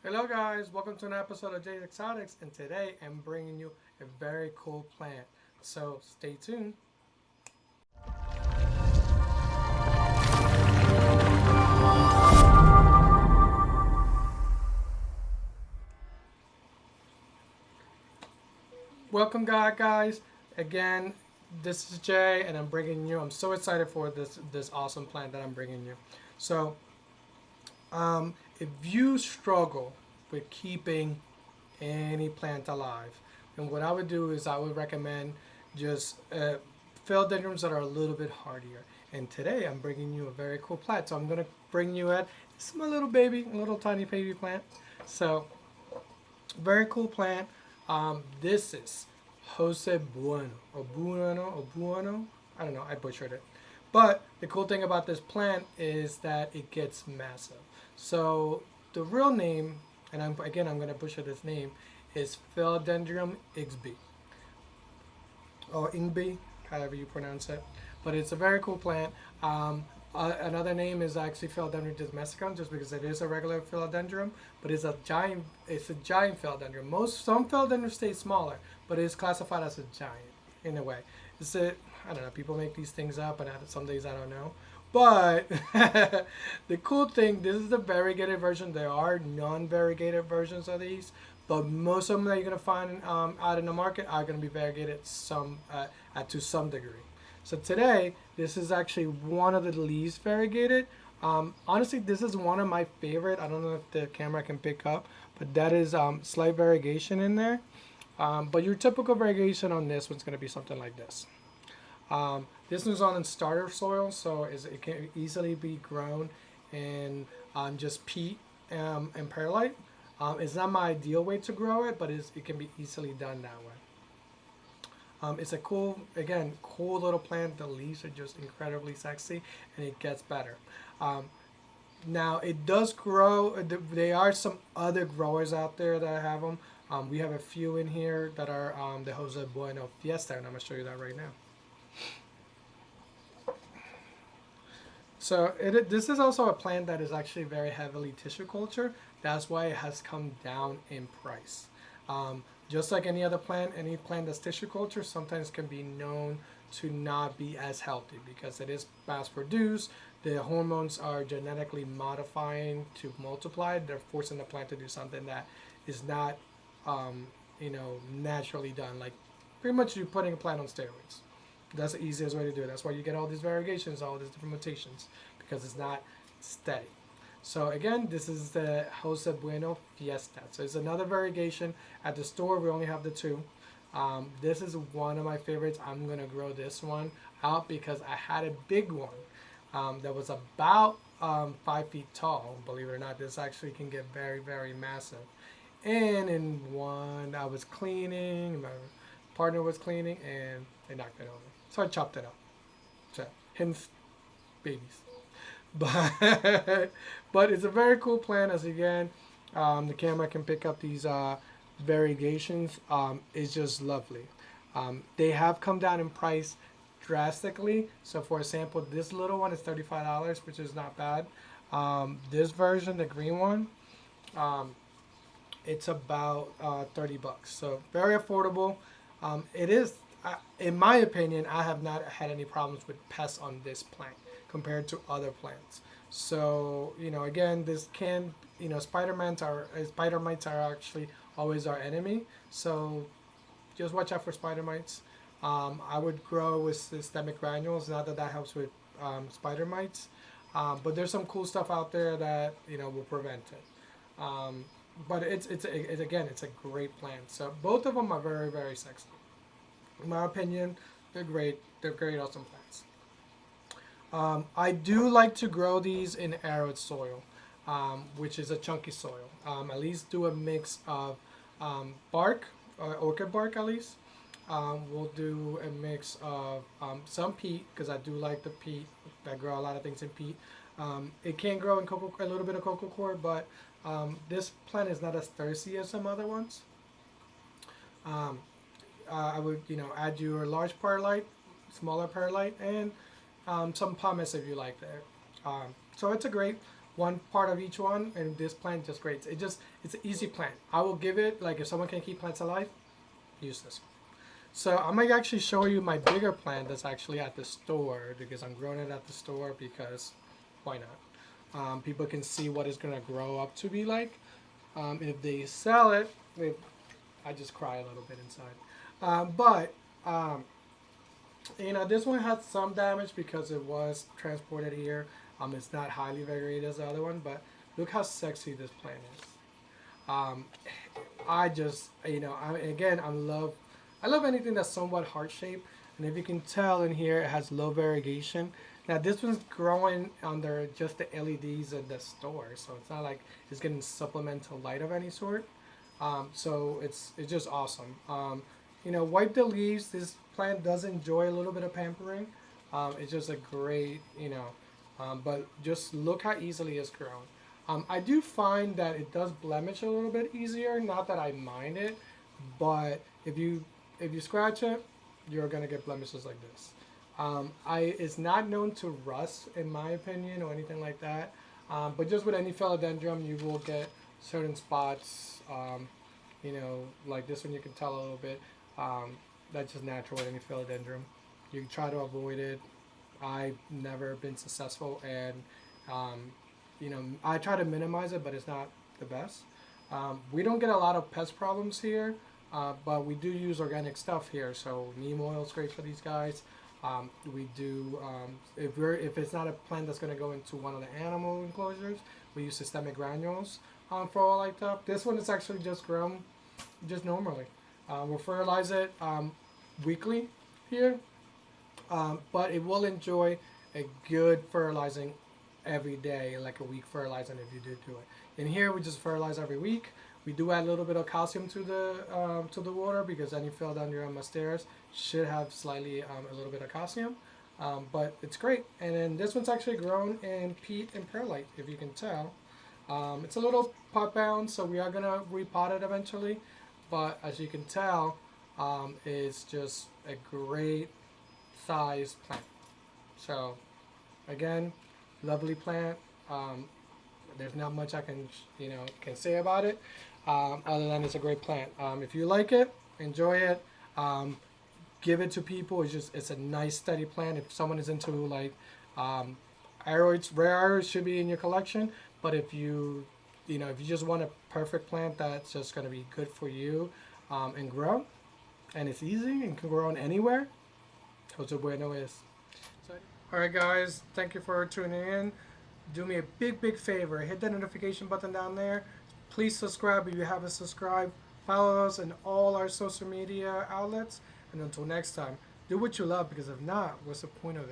Hello guys, welcome to an episode of Jay's Exotics, and today I'm bringing you a very cool plant. So stay tuned. Welcome guys. Again, this is Jay and I'm bringing you, I'm so excited for this awesome plant that I'm bringing you. So, if you struggle with keeping any plant alive, and what I would do is I would recommend just philodendrons that are a little bit hardier. And today I'm bringing you a very cool plant. So I'm gonna bring you at this is my little baby, a little tiny baby plant. So very cool plant. This is Jose Buono or Buono. I don't know. I butchered it. But the cool thing about this plant is that it gets massive. So the real name, and I'm going to butcher this name, is Philodendron Ixby or Ingby, however you pronounce it. But it's a very cool plant. Another name is actually Philodendron domesticum, just because it is a regular philodendron, but it's a giant. It's a giant philodendron. Some philodendrons stay smaller, but it is classified as a giant in a way. It's a I don't know. People make these things up, and some days I don't know. But the cool thing, this is the variegated version. There are non-variegated versions of these, but most of them that you're gonna find out in the market are gonna be variegated to some degree. So today, this is actually one of the least variegated. Honestly, this is one of my favorite. I don't know if the camera can pick up, but that is slight variegation in there. But your typical variegation on this one's going to be something like this. This one's on starter soil, so it can easily be grown in just peat and perlite. It's not my ideal way to grow it, but it can be easily done that way. It's a cool little plant. The leaves are just incredibly sexy, and it gets better. Now it does grow. There are some other growers out there that have them. We have a few in here that are the Jose Buono Fiesta, and I'm gonna show you that right now. So this is also a plant that is actually very heavily tissue culture. That's why it has come down in price. Just like any plant that's tissue culture sometimes can be known to not be as healthy because it is mass produced. The hormones are genetically modifying to multiply. They're forcing the plant to do something that is not, naturally done. Like pretty much you're putting a plant on steroids. That's the easiest way to do it. That's why you get all these variegations, all these different mutations, because it's not steady. So again, this is the Jose Buono Fiesta. So it's another variegation. At the store, we only have the two. This is one of my favorites. I'm going to grow this one out because I had a big one that was about 5 feet tall. Believe it or not, this actually can get very, very massive. And in one, I was cleaning, my partner was cleaning, and they knocked it over. So I chopped it up. So, hence, babies. But but it's a very cool plant. As again, the camera can pick up these variegations. It's just lovely. They have come down in price drastically. So for example, this little one is $35, which is not bad. This version, the green one, it's about $30. So very affordable. It is, in my opinion, I have not had any problems with pests on this plant compared to other plants. So again, this can spider mites are actually always our enemy. So just watch out for spider mites. I would grow with systemic granules. Not that that helps with spider mites, but there's some cool stuff out there that will prevent it. But it's a great plant. So both of them are very, very sexy. In my opinion, they're great. They're great, awesome plants. I do like to grow these in arid soil, which is a chunky soil. At least do a mix of bark, orchid bark at least. We'll do a mix of some peat, because I do like the peat. I grow a lot of things in peat. It can grow in a little bit of coco coir, but this plant is not as thirsty as some other ones. I would, add your large perlite, smaller perlite, and some pumice if you like that. So it's a great one part of each one, and this plant just great. It's an easy plant. I will give it, like, if someone can keep plants alive, use this. So I might actually show you my bigger plant that's actually at the store, because I'm growing it at the store, because why not? People can see what it's gonna grow up to be like. If they sell it, I just cry a little bit inside. But you know, this one had some damage because it was transported here. It's not highly variegated as the other one, but look how sexy this plant is. I just, you know, I love anything that's somewhat heart shaped, and if you can tell in here, it has low variegation. Now this one's growing under just the LEDs at the store, so it's not like it's getting supplemental light of any sort. So it's just awesome. You know, wipe the leaves. This plant does enjoy a little bit of pampering. It's just a great, you know, but just look how easily it's grown. I do find that it does blemish a little bit easier. Not that I mind it, but if you scratch it, you're gonna get blemishes like this. It's not known to rust, in my opinion, or anything like that. But just with any philodendron, you will get certain spots. You know, like this one, you can tell a little bit. That's just natural with any philodendron. You try to avoid it. I've never been successful, and you know, I try to minimize it, but it's not the best. We don't get a lot of pest problems here, but we do use organic stuff here. So neem oil is great for these guys. We do, if it's not a plant that's going to go into one of the animal enclosures, we use systemic granules for all like that. This one is actually just grown just normally. We'll fertilize it weekly here, but it will enjoy a good fertilizing every day, like a week fertilizing if you do it. In here, we just fertilize every week. We do add a little bit of calcium to the water, because any philodendron monsteras should have slightly a little bit of calcium, but it's great. And then this one's actually grown in peat and perlite, if you can tell. It's a little pot bound, so we are gonna repot it eventually. But as you can tell, it's just a great size plant. So again, lovely plant. There's not much I can say about it, other than it's a great plant. If you like it, enjoy it. Give it to people. It's a nice steady plant. If someone is into like aroids, rare aroids should be in your collection. But if you just want a perfect plant that's just going to be good for you and grow, and it's easy and can grow on anywhere, Jose Buono is. Alright guys, thank you for tuning in. Do me a big favor, hit that notification button down there. Please subscribe if you haven't subscribed. Follow us in all our social media outlets. And until next time, do what you love, because if not, what's the point of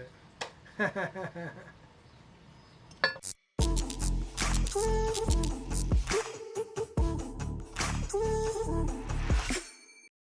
it?